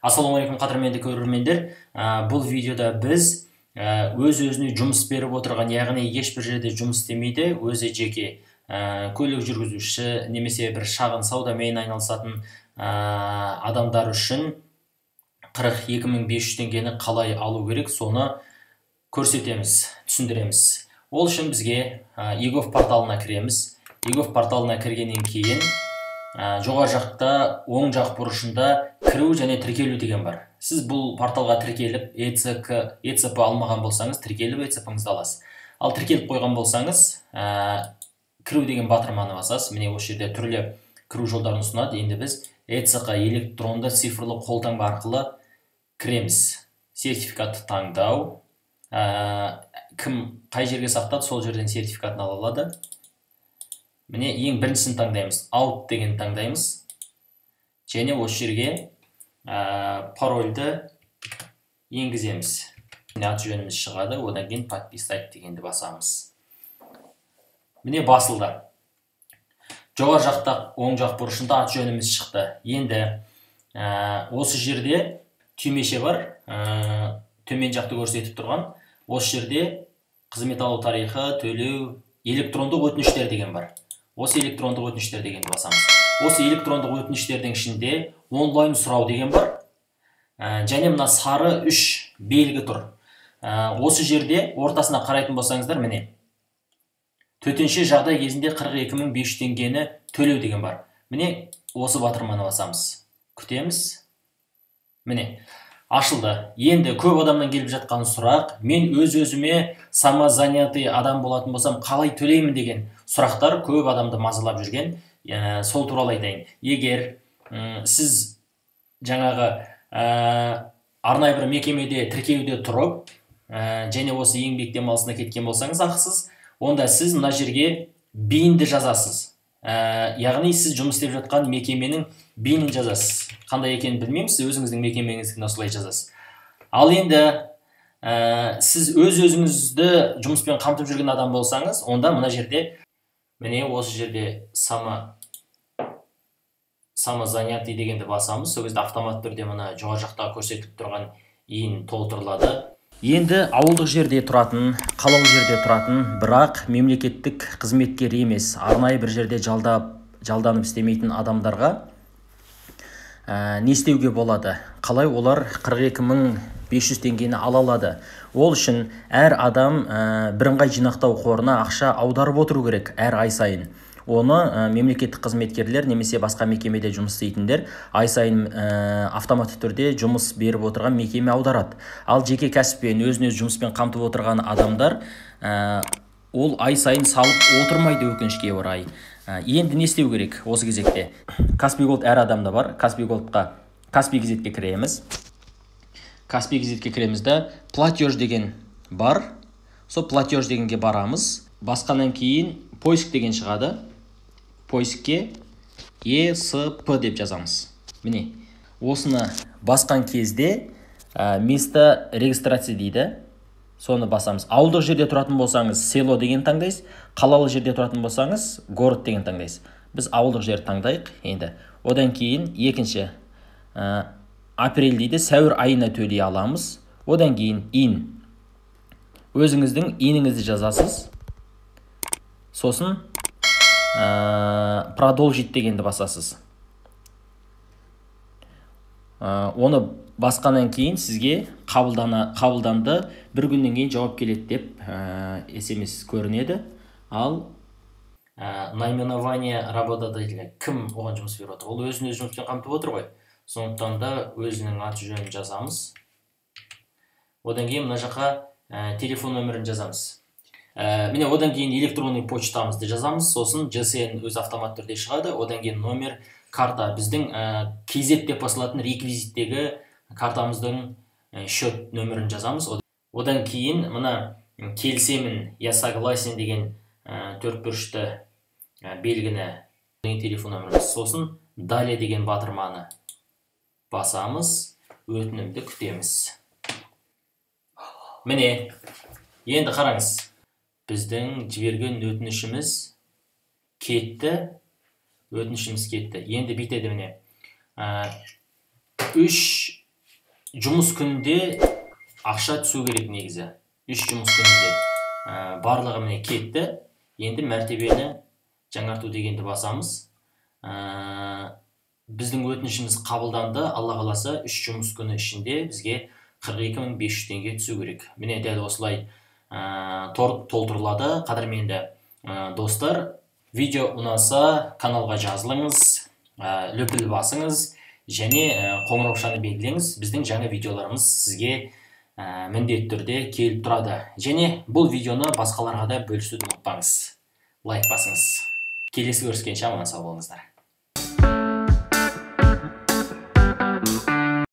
Ассалаумағалейкум қадірменді көрермендер. Бұл видеода біз өз-өзіне жұмыс беріп отырған, яғни ешбір жерде жұмыс істемейді, өзі жеке көлік жүргізуші немесе бір шағын саудамен айналысатын адамдар үшін 42.500 теңгені қалай алу керек, соны көрсетеміз, түсіндіреміз. Ол үшін бізге eGov порталына кіреміз. eGov порталына кіргеннен кейін жоғары жақта оң жақ бұрышында кіру және тіркелу деген бар. Сіз бұл порталға тіркеліп, ECP алмаған болсаңыз, тіркеліп ECP-іңізді аласыз. Ал тіркеліп қойған болсаңыз, кіру деген батырманы басасыз. Міне осы жерде түрлі кіру жолдарын ұсынады. Енді біз ECP электронды цифрлы қолтаңба арқылы кіреміз. Сертификатты таңдау. Кім қай жерге сақтады, сол жерден сертификатын ала алады. Міне ең біріншісін таңдаймыз. Out деген таңдаймыз. Және осы жерге парольді енгіземіз. Аты жөніміз шығады, одан кейін подписать дегенді басамыз. Міне басылды. Жоғары жақта оң жақ бұрышында аты жөніміз шықты. Енді осы жерде түймеше бар, төмен жақты көрсетіп тұрған. Осы жерде қызмет алу тарихы, төлеу, электрондық өтініштер деген бар. Осы электрондық өтініштер дегенді басамыз. Осы электрондық өтініштердің ішінде онлайн сұрау деген бар. Және мына сары 3 белгі тұр. Осы жерде ортасына қарайтын болсаңыздар, міне. Төтенше жағдай кезінде 42.500 теңгені төлеу деген бар. Міне осы батырманы басамыз. Күтеміз. Міне. Ашылды. Енді көп адамнан келіп жатқан сұрақ, мен өз-өзіме самозанятый адам болатын болсам, қалай төлеймін деген сұрақтар көп адамды мазалап жүрген. Сол туралы айтайын. Егер сіз жаңағы арнайы бір мекемеде тіркеуде тұрып, және осы еңбек демалысына кеткен болсаңыз ақысыз, онда сіз мына жерге бейінді жазасыз. Яғни сіз жұмыс істеп жатқан мекеменің бейінін жазасыз. Қандай екенін білмеймін, сіз өзіңіздің мекемеңізді осылай жазасыз. Ал енді сіз өз-өзіңізді жұмыспен қамтып жүрген адам болсаңыз, онда мына жерде, міне осы жерде самозанятый дегенді басамыз. Сол кезде автомат түрде мына жоғары жақта көрсетіліп тұрған иін толтырылады. Енді ауылдық жерде тұратын, қалалық жерде тұратын, бірақ мемлекеттік қызметкер емес, арнайы бір жерде жалданып істемейтін адамдарға не істеуге болады? Қалай олар 42.500 теңгені ала алады? Ол үшін әр адам бірыңғай жинақтау қорына ақша аударып отыру керек әр ай сайын. Оны мемлекеттік қызметкерлер немесе басқа мекемеде жұмыс істейтіндер ай сайын автоматты түрде жұмыс беріп отырған мекеме аударады. Ал жеке кәсіппен, өзін-өзі жұмыспен қамтып отырған адамдар ол ай сайын салып отырмайды, өкінішке орай. Енді не істеу керек осы кезекте? Каспий Голд әр адамда бар. Каспий Голдқа, Каспий Кзетке кіреміз. Каспий Кзетке кіремізді, платеж деген бар. Сол платеж дегенге барамыз. Басқаннан кейін поиск деген шығады. Поискке ECP деп жазамыз. Міне, осыны басқан кезде место регистрация дейді. Соны басамыз. Ауылдық жерде тұратын болсаңыз, село деген таңдайсыз. Қалалық жерде тұратын болсаңыз, город деген таңдайсыз. Біз ауылдық жерді таңдайық енді. Одан кейін екінші апрель дейді, сәуір айына төлей аламыз. Одан кейін ин. Өзіңіздің иніңізді жазасыз. Сосын продолжить дегенді басасыз. Оны басқаннан кейін сізге қабылданды, бір күннен кейін жауап келеді деп SMS көрінеді. Ал наименование работодателя, кім оған жұмыс беріп отыр? Ол өзін-өзі жұмыспен қамтып отыр ғой. Сондықтан да өзінің аты жөнін жазамыз. Одан кейін мына жаққа телефон нөмірін жазамыз. Міне одан кейін электронный почтамызды жазамыз. Сосын GSM өз автомат түрде шығады. Одан кейін номер, карта, біздің KZ деп басылатын реквизиттегі картамыздың счет нөмірін жазамыз. Одан кейін мына келісемін, я согласен деген 4 бұрышты белгіні, телефон нөміріміз. Сосын далее деген батырманы басамыз, өтінімді күтеміз. Міне, енді қараңыз. Біздің жіберген өтінішіміз кетті. Енді бүйтеді міне. 3 жұмыс күнінде ақша түсу керек негізі. 3 жұмыс күнінде. Барлығы міне кетті. Енді мәртебені жаңарту дегенді басамыз. Біздің өтінішіміз қабылданды. Алла қаласа 3 жұмыс күні ішінде бізге 42.500 теңге түсу керек. Міне дәл осылай толтырылады. Қадірменді достар, видео ұнаса каналға жазылыңыз, лүпіл басыңыз және қоңыраушаны белгілеңіз. Біздің жаңа видеоларымыз сізге міндетті түрде келіп тұрады. Және бұл видеоны басқаларға да бөлісуді ұмытпаңыз. Лайк басыңыз. Келесі көріскенше аман сау болыңыздар.